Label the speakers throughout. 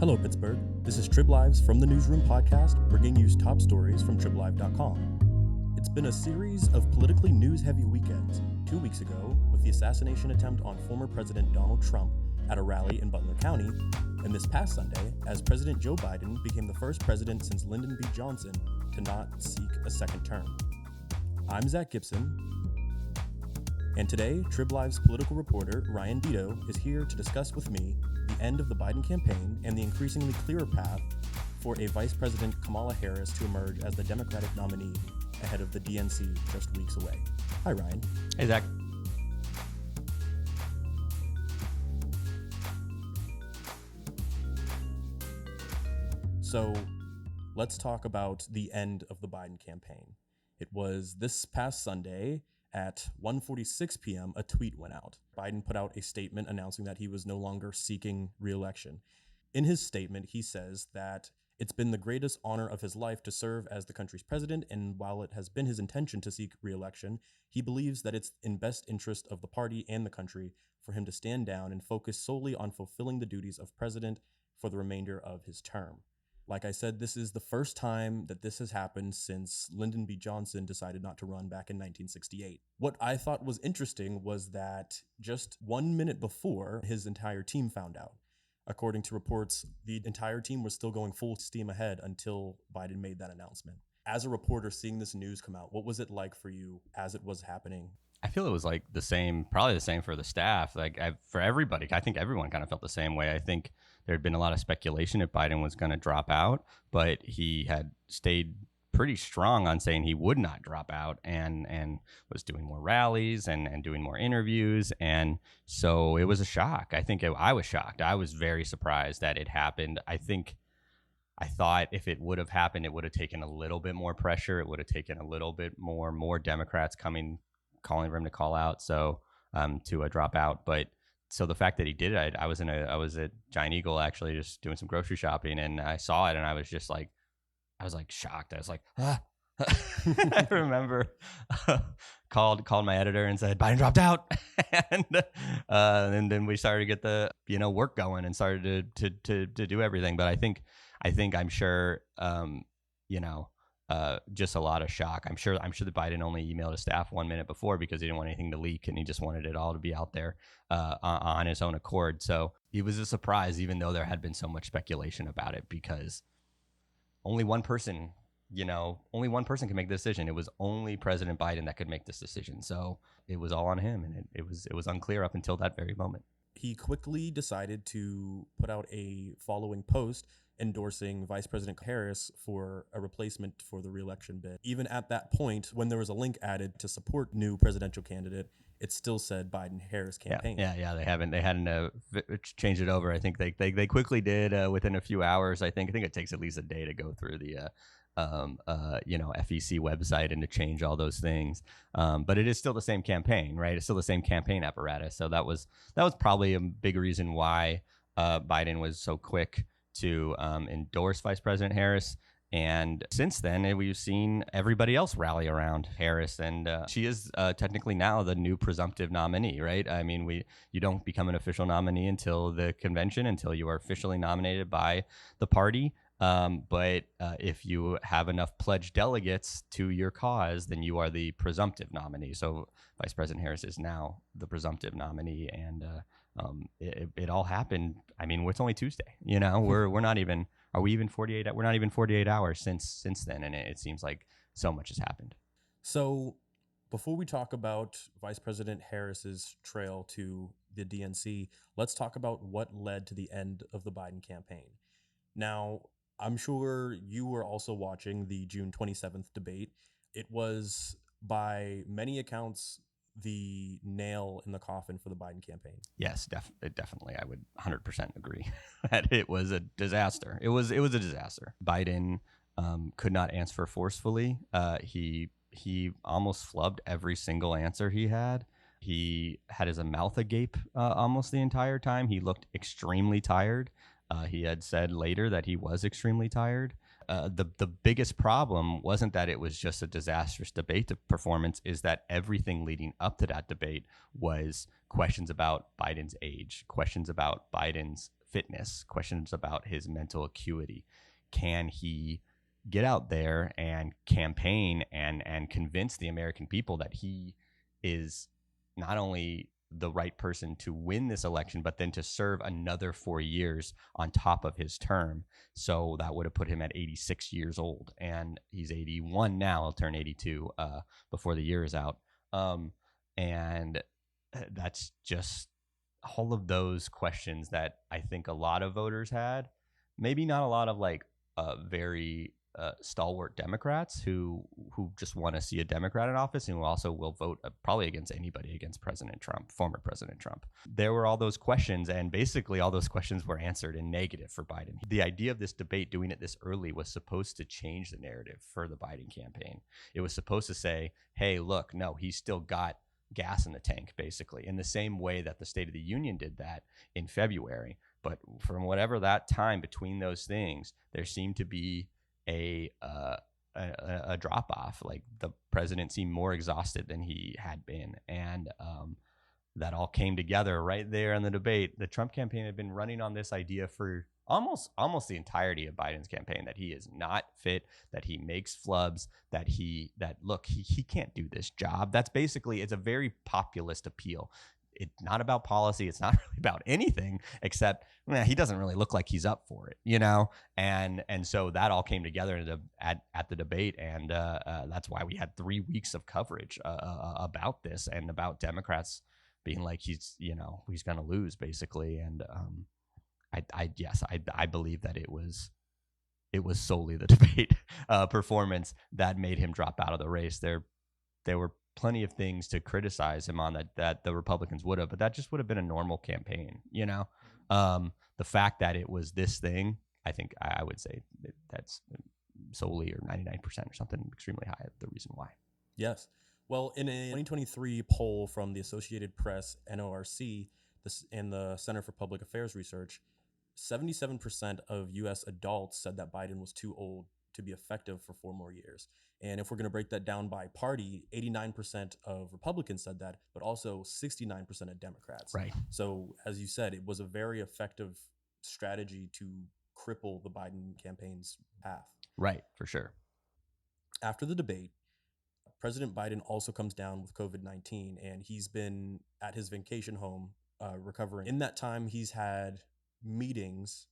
Speaker 1: Hello, Pittsburgh. This is TribLive's From the Newsroom podcast, bringing you top stories from TribLive.com. It's been a series of politically news-heavy weekends. 2 weeks ago, with the assassination attempt on former President Donald Trump at a rally in Butler County, and this past Sunday, as President Joe Biden became the first president since Lyndon B. Johnson to not seek a second term. I'm Zac Gibson, and today, TribLive's political reporter, Ryan Deto, is here to discuss with me the end of the Biden campaign and the increasingly clearer path for a Vice President Kamala Harris to emerge as the Democratic nominee ahead of the DNC just weeks away. Hi, Ryan.
Speaker 2: Hey, Zach.
Speaker 1: So let's talk about the end of the Biden campaign. It was this past Sunday at 1:46 p.m., a tweet went out. Biden put out a statement announcing that he was no longer seeking re-election. In his statement, he says that it's been the greatest honor of his life to serve as the country's president, and while it has been his intention to seek re-election, he believes that it's in best interest of the party and the country for him to stand down and focus solely on fulfilling the duties of president for the remainder of his term. Like I said, this is the first time that this has happened since Lyndon B. Johnson decided not to run back in 1968. What I thought was interesting was that just 1 minute before, his entire team found out. According to reports, the entire team was still going full steam ahead until Biden made that announcement. As a reporter seeing this news come out, what was it like for you as it was happening?
Speaker 2: I feel it was like the same, probably the same for the staff. For everybody, I think everyone kind of felt the same way. I think there had been a lot of speculation if Biden was going to drop out, but he had stayed pretty strong on saying he would not drop out and was doing more rallies and doing more interviews. And so it was a shock. I was shocked. I was very surprised that it happened. I thought if it would have happened, it would have taken a little bit more pressure. It would have taken a little bit more Democrats calling for him to call out, to drop out. But so the fact that he did it, I was at Giant Eagle actually just doing some grocery shopping, and I saw it, and I was shocked. I was like, ah. I remember called my editor and said Biden dropped out, and then we started to get the work going and started to do everything. But I'm sure just a lot of shock. I'm sure that Biden only emailed his staff 1 minute before because he didn't want anything to leak, and he just wanted it all to be out there on his own accord. So it was a surprise, even though there had been so much speculation about it, because only one person can make the decision. It was only President Biden that could make this decision. So it was all on him, and it was unclear up until that very moment.
Speaker 1: He quickly decided to put out a following post endorsing Vice President Harris for a replacement for the re-election bid. Even at that point, when there was a link added to support new presidential candidate, it still said Biden-Harris campaign.
Speaker 2: Yeah. They hadn't changed it over. I think they quickly did within a few hours. I think it takes at least a day to go through the FEC website and to change all those things. But it is still the same campaign, right? It's still the same campaign apparatus. So that was probably a big reason why Biden was so quick to endorse Vice President Harris. And since then, we've seen everybody else rally around Harris, and she is technically now the new presumptive nominee, right? I mean, you don't become an official nominee until the convention, until you are officially nominated by the party. But if you have enough pledged delegates to your cause, then you are the presumptive nominee. So Vice President Harris is now the presumptive nominee, and it all happened. I mean, it's only Tuesday. We're not even. Are we even 48? We're not even 48 hours since then, and it seems like so much has happened.
Speaker 1: So before we talk about Vice President Harris's trail to the DNC, let's talk about what led to the end of the Biden campaign. Now, I'm sure you were also watching the June 27th debate. It was, by many accounts, the nail in the coffin for the Biden campaign.
Speaker 2: Yes, definitely. I would 100% agree that it was a disaster. It was a disaster. Biden could not answer forcefully. He almost flubbed every single answer he had. He had his mouth agape almost the entire time. He looked extremely tired. He had said later that he was extremely tired. The biggest problem wasn't that it was just a disastrous debate performance, is that everything leading up to that debate was questions about Biden's age, questions about Biden's fitness, questions about his mental acuity. Can he get out there and campaign and convince the American people that he is not only the right person to win this election, but then to serve another 4 years on top of his term? So that would have put him at 86 years old, and he's 81 now. He'll turn 82 before the year is out. And that's just all of those questions that I think a lot of voters had. Maybe not a lot of like very stalwart Democrats who just want to see a Democrat in office and who also will vote probably against anybody against President Trump, former President Trump. There were all those questions, and basically all those questions were answered in negative for Biden. The idea of this debate, doing it this early, was supposed to change the narrative for the Biden campaign. It was supposed to say, hey, look, no, he's still got gas in the tank, basically, in the same way that the State of the Union did that in February. But from whatever that time between those things, there seemed to be a drop off. Like the president seemed more exhausted than he had been, and that all came together right there in the debate. The Trump campaign had been running on this idea for almost the entirety of Biden's campaign, that he is not fit, that he makes flubs, that he can't do this job. That's basically, it's a very populist appeal. It's not about policy. It's not really about anything except he doesn't really look like he's up for it, you know? And so that all came together at the debate. And that's why we had 3 weeks of coverage about this and about Democrats being like, he's going to lose, basically. And I believe that it was solely the debate performance that made him drop out of the race. There were plenty of things to criticize him on that the Republicans would have, but that just would have been a normal campaign, you know? The fact that it was this thing, I think I would say that's solely, or 99% or something extremely high, the reason why.
Speaker 1: Yes. Well, in a 2023 poll from the Associated Press, NORC, and the Center for Public Affairs Research, 77% of U.S. adults said that Biden was too old to be effective for 4 more years. And if we're going to break that down by party, 89% of Republicans said that, but also 69% of Democrats.
Speaker 2: Right.
Speaker 1: So as you said, it was a very effective strategy to cripple the Biden campaign's path.
Speaker 2: Right, for sure.
Speaker 1: After the debate, President Biden also comes down with COVID-19, and he's been at his vacation home recovering. In that time, he's had meetings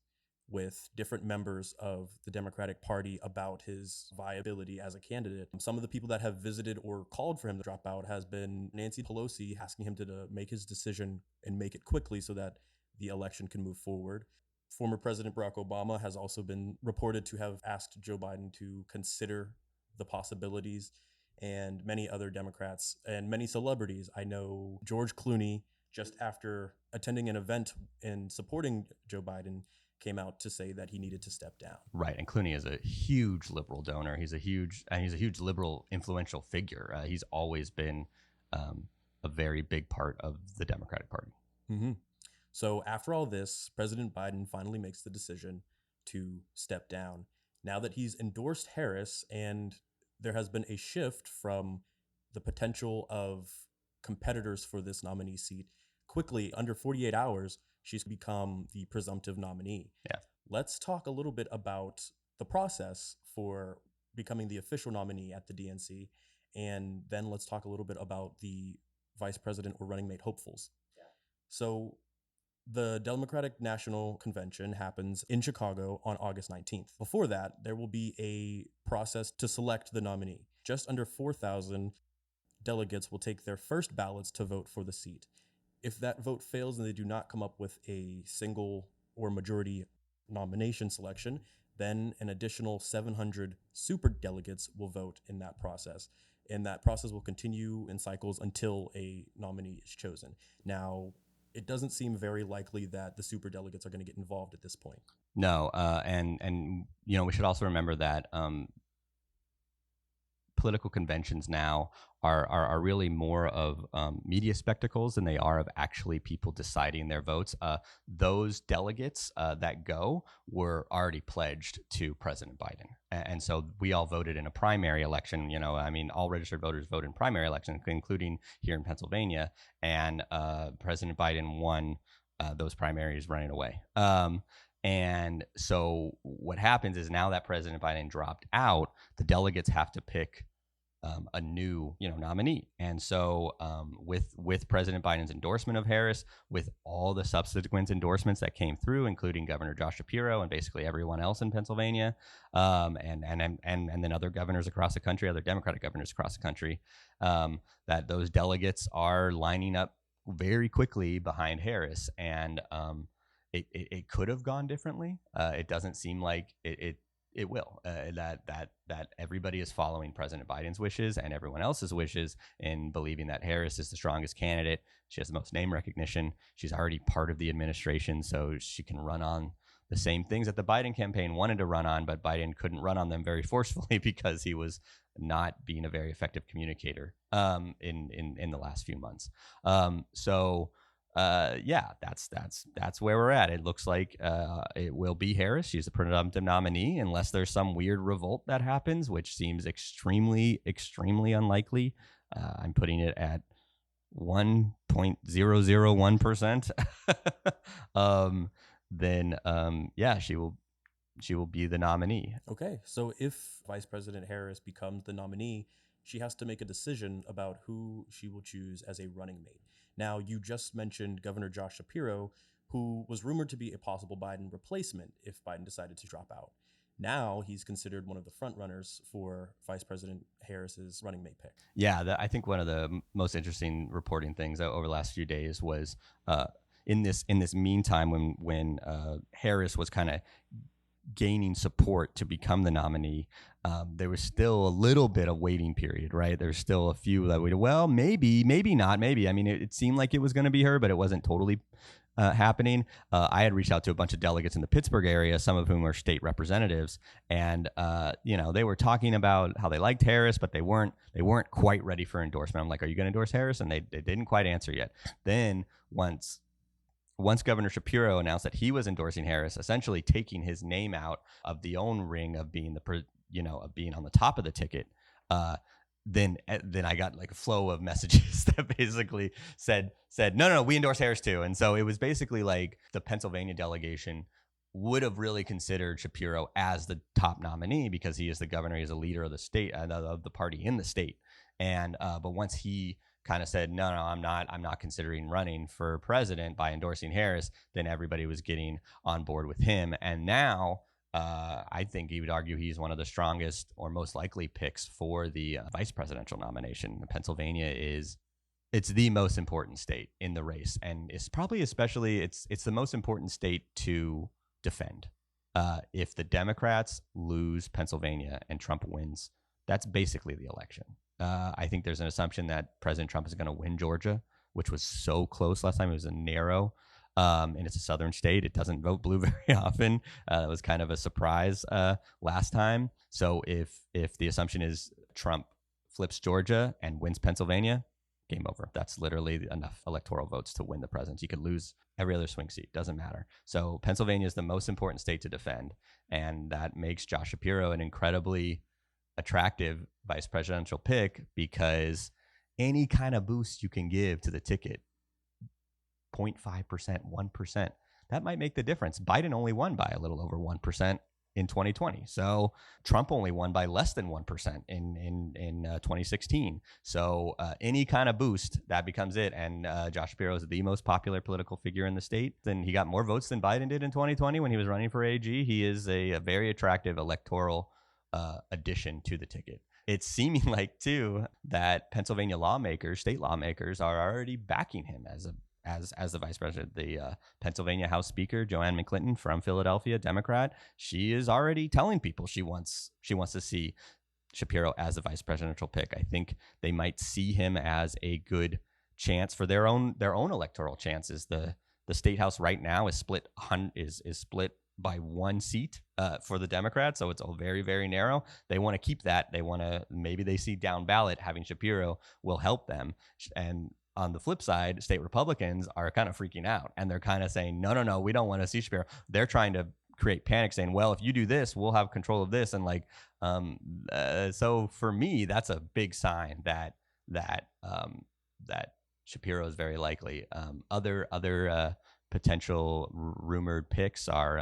Speaker 1: with different members of the Democratic Party about his viability as a candidate. Some of the people that have visited or called for him to drop out has been Nancy Pelosi, asking him to make his decision and make it quickly so that the election can move forward. Former President Barack Obama has also been reported to have asked Joe Biden to consider the possibilities, and many other Democrats and many celebrities. I know George Clooney, just after attending an event and supporting Joe Biden, came out to say that he needed to step down.
Speaker 2: Right, and Clooney is a huge liberal donor. He's a huge liberal influential figure. He's always been a very big part of the Democratic Party.
Speaker 1: Mm-hmm. So after all this, President Biden finally makes the decision to step down. Now that he's endorsed Harris, and there has been a shift from the potential of competitors for this nominee seat, quickly, under 48 hours, she's become the presumptive nominee.
Speaker 2: Yeah.
Speaker 1: Let's talk a little bit about the process for becoming the official nominee at the DNC, and then let's talk a little bit about the vice president or running mate hopefuls. Yeah. So the Democratic National Convention happens in Chicago on August 19th. Before that, there will be a process to select the nominee. Just under 4,000 delegates will take their first ballots to vote for the seat. If that vote fails and they do not come up with a single or majority nomination selection, then an additional 700 super delegates will vote in that process. And that process will continue in cycles until a nominee is chosen. Now, it doesn't seem very likely that the super delegates are going to get involved at this point.
Speaker 2: No, and we should also remember that political conventions now are really more of media spectacles than they are of actually people deciding their votes. Those delegates that go were already pledged to President Biden. And so we all voted in a primary election. All registered voters vote in primary elections, including here in Pennsylvania. And President Biden won those primaries running away. And so what happens is now that President Biden dropped out, the delegates have to pick a new, nominee. And so with President Biden's endorsement of Harris, with all the subsequent endorsements that came through, including Governor Josh Shapiro and basically everyone else in Pennsylvania, and then other governors across the country, other Democratic governors across the country, that those delegates are lining up very quickly behind Harris. And it could have gone differently. It doesn't seem like it will. That everybody is following President Biden's wishes and everyone else's wishes in believing that Harris is the strongest candidate. She has the most name recognition. She's already part of the administration, so she can run on the same things that the Biden campaign wanted to run on, but Biden couldn't run on them very forcefully because he was not being a very effective communicator in the last few months. That's where we're at. It looks like it will be Harris. She's the presumptive nominee, unless there's some weird revolt that happens, which seems extremely, extremely unlikely. I'm putting it at 1.001%. Then she will be the nominee.
Speaker 1: Okay, so if Vice President Harris becomes the nominee, she has to make a decision about who she will choose as a running mate. Now, you just mentioned Governor Josh Shapiro, who was rumored to be a possible Biden replacement if Biden decided to drop out. Now he's considered one of the front runners for Vice President Harris's running mate pick.
Speaker 2: Yeah, I think one of the most interesting reporting things over the last few days was in this meantime when Harris was kind of gaining support to become the nominee, there was still a little bit of waiting period, right? There's still a few that maybe not, maybe. I mean, it seemed like it was going to be her, but it wasn't totally happening. I had reached out to a bunch of delegates in the Pittsburgh area, some of whom are state representatives, and they were talking about how they liked Harris, but they weren't quite ready for endorsement. I'm like, are you going to endorse Harris? And they didn't quite answer yet. Then once Governor Shapiro announced that he was endorsing Harris, essentially taking his name out of the own ring of being of being on the top of the ticket, then I got like a flow of messages that basically said no, we endorse Harris too. And so it was basically like the Pennsylvania delegation would have really considered Shapiro as the top nominee because he is the governor, he's a leader of the state, of the party in the state. And but once he kind of said, no, I'm not considering running for president by endorsing Harris, then everybody was getting on board with him. And now I think he would argue he's one of the strongest or most likely picks for the vice presidential nomination. Pennsylvania it's the most important state in the race. And it's probably especially, it's the most important state to defend. If the Democrats lose Pennsylvania and Trump wins, that's basically the election. I think there's an assumption that President Trump is going to win Georgia, which was so close last time. It was a narrow, and it's a southern state. It doesn't vote blue very often. That was kind of a surprise last time. So if the assumption is Trump flips Georgia and wins Pennsylvania, game over. That's literally enough electoral votes to win the presidency. You could lose every other swing seat. Doesn't matter. So Pennsylvania is the most important state to defend, and that makes Josh Shapiro an incredibly attractive vice presidential pick because any kind of boost you can give to the ticket, 0.5%, 1%, that might make the difference. Biden only won by a little over 1% in 2020. So Trump only won by less than 1% in 2016. So any kind of boost, that becomes it. And Josh Shapiro is the most popular political figure in the state. Then he got more votes than Biden did in 2020 when he was running for AG. He is a very attractive electoral addition to the ticket. It's seeming like too that Pennsylvania lawmakers, state lawmakers, are already backing him as the vice president. The Pennsylvania House Speaker Joanne McClinton from Philadelphia, Democrat, she is already telling people she wants to see Shapiro as the vice presidential pick. I think they might see him as a good chance for their own electoral chances. The state house right now is split by one seat for the Democrats, so it's all very, very narrow. They want to keep that. Maybe they see down ballot having Shapiro will help them. And on the flip side, state Republicans are kind of freaking out, and they're kind of saying, no, we don't want to see Shapiro. They're trying to create panic, saying, well, if you do this, we'll have control of this. And so for me, that's a big sign that Shapiro is very likely. Other potential rumored picks are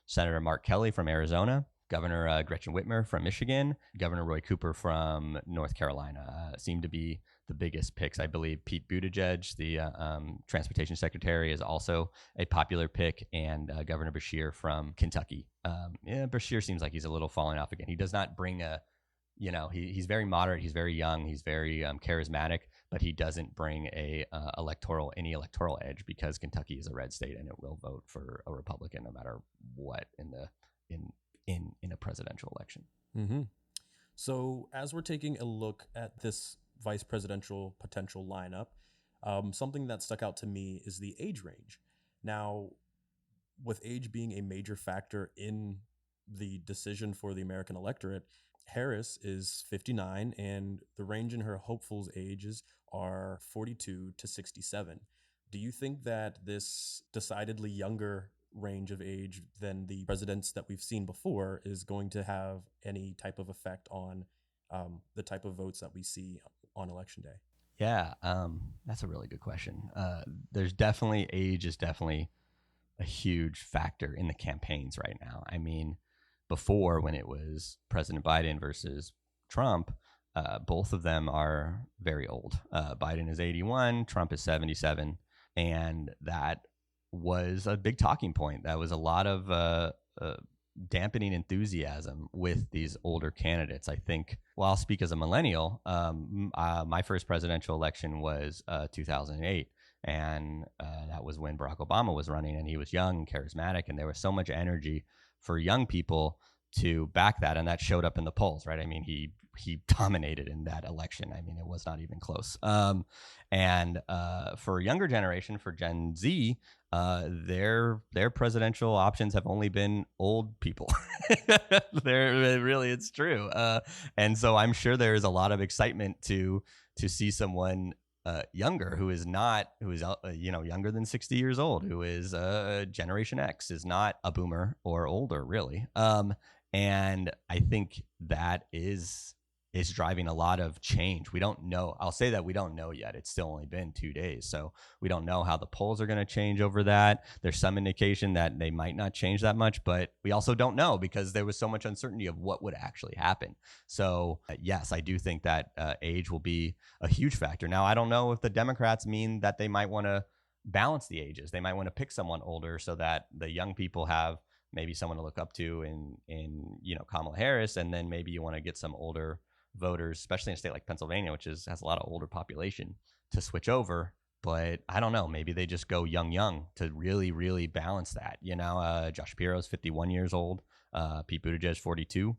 Speaker 2: Senator Mark Kelly from Arizona, Governor Gretchen Whitmer from Michigan, Governor Roy Cooper from North Carolina seem to be the biggest picks. I believe Pete Buttigieg, the transportation secretary, is also a popular pick, and Governor Beshear from Kentucky. Beshear seems like he's a little falling off again. He does not bring he's very moderate, he's very young, he's very charismatic, but he doesn't bring any electoral edge because Kentucky is a red state and it will vote for a Republican no matter what in a presidential election.
Speaker 1: Mm-hmm. So as we're taking a look at this vice presidential potential lineup, something that stuck out to me is the age range. Now, with age being a major factor in the decision for the American electorate, Harris is 59 and the range in her hopefuls' ages are 42 to 67. Do you think that this decidedly younger range of age than the presidents that we've seen before is going to have any type of effect on the type of votes that we see on election day?
Speaker 2: Yeah, that's a really good question. There's definitely age is definitely a huge factor in the campaigns right now. I mean, before, when it was President Biden versus Trump, both of them are very old. Biden is 81, Trump is 77, and that was a big talking point. That was a lot of dampening enthusiasm with these older candidates. I think, well, I'll speak as a millennial. My first presidential election was 2008. And that was when Barack Obama was running, and he was young and charismatic, and there was so much energy for young people to back that, and that showed up in the polls, right? I mean, he dominated in that election. I mean, it was not even close. And for a younger generation, for Gen Z, their presidential options have only been old people. It's true. And so I'm sure there is a lot of excitement to see someone younger who is younger than 60 years old, who is Generation X, is not a boomer or older, really. And I think that is driving a lot of change. We don't know. I'll say that we don't know yet. It's still only been 2 days. So we don't know how the polls are going to change over that. There's some indication that they might not change that much, but we also don't know because there was so much uncertainty of what would actually happen. So yes, I do think that age will be a huge factor. Now, I don't know if the Democrats mean that they might want to balance the ages. They might want to pick someone older so that the young people have maybe someone to look up to in Kamala Harris, and then maybe you want to get some older voters, especially in a state like Pennsylvania, which has a lot of older population, to switch over. But I don't know, maybe they just go young to really, really balance that. Josh Shapiro is 51 years old, Pete Buttigieg 42.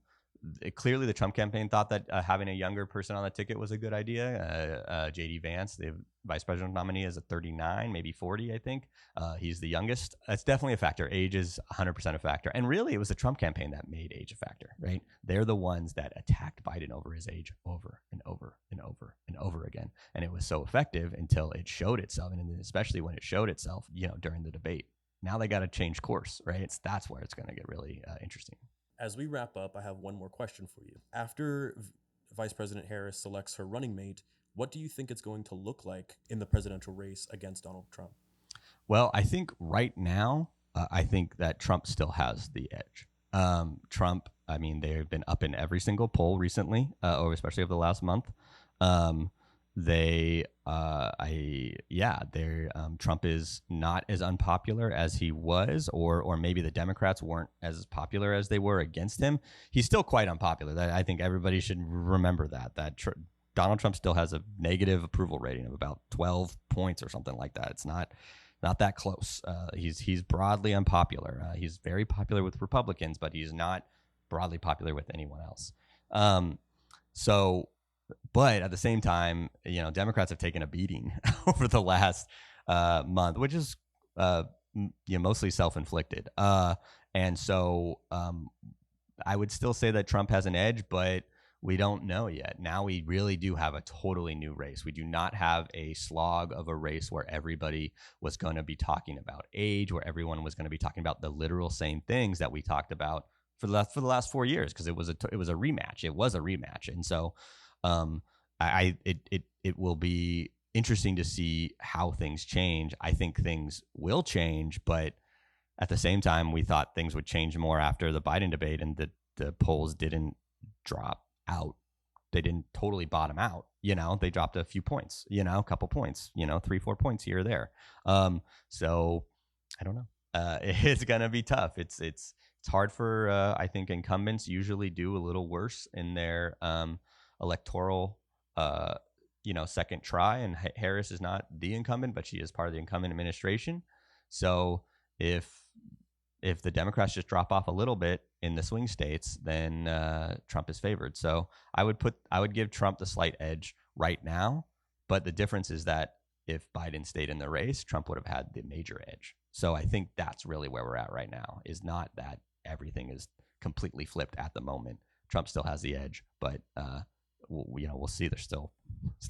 Speaker 2: Clearly the Trump campaign thought that having a younger person on the ticket was a good idea. J.D. Vance, the vice president nominee, is at 39, maybe 40, I think. He's the youngest. That's definitely a factor. Age is 100% a factor. And really, it was the Trump campaign that made age a factor, right? They're the ones that attacked Biden over his age over and over and over and over again. And it was so effective until it showed itself, and especially when it showed itself, during the debate. Now they got to change course, right? That's where it's going to get really interesting.
Speaker 1: As we wrap up, I have one more question for you. After Vice President Harris selects her running mate, what do you think it's going to look like in the presidential race against Donald Trump?
Speaker 2: Well, I think right now, I think that Trump still has the edge. Trump, I mean, they've been up in every single poll recently, or especially over the last month. Trump is not as unpopular as he was, or maybe the Democrats weren't as popular as they were against him. He's still quite unpopular. I think everybody should remember that Donald Trump still has a negative approval rating of about 12 points or something like that. It's not that close. He's broadly unpopular. He's very popular with Republicans, but he's not broadly popular with anyone else. But at the same time, Democrats have taken a beating over the last month, which is mostly self-inflicted. And so I would still say that Trump has an edge, but we don't know yet. Now we really do have a totally new race. We do not have a slog of a race where everybody was going to be talking about age, where everyone was going to be talking about the literal same things that we talked about for the last 4 years, because it was a rematch. It was a rematch, and so. It will be interesting to see how things change. I think things will change, but at the same time, we thought things would change more after the Biden debate, and the polls didn't drop out. They didn't totally bottom out. They dropped a few points, a couple points, 3-4 points here or there. So I don't know. It's gonna be tough. It's hard for I think incumbents usually do a little worse in their electoral second try, and Harris is not the incumbent, but she is part of the incumbent administration. So if the Democrats just drop off a little bit in the swing states, then Trump is favored. So I would give Trump the slight edge right now, but the difference is that if Biden stayed in the race, Trump would have had the major edge. So I think that's really where we're at right now, is not that everything is completely flipped at the moment. Trump still has the edge, but we'll see. There's still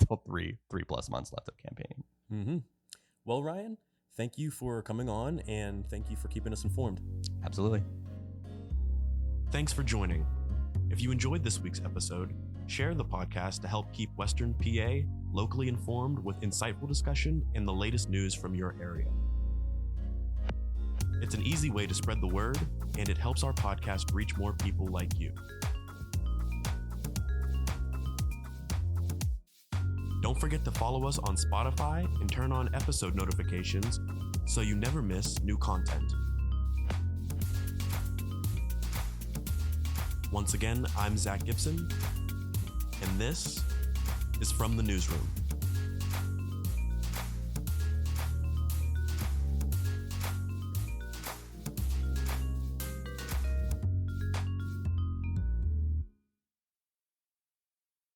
Speaker 2: 3+ months left of campaigning.
Speaker 1: Mm-hmm. Well, Ryan, thank you for coming on, and thank you for keeping us informed.
Speaker 2: Absolutely.
Speaker 1: Thanks for joining. If you enjoyed this week's episode, share the podcast to help keep Western PA locally informed with insightful discussion and the latest news from your area. It's an easy way to spread the word, and it helps our podcast reach more people like you. Don't forget to follow us on Spotify and turn on episode notifications so you never miss new content. Once again, I'm Zac Gibson, and this is From the Newsroom.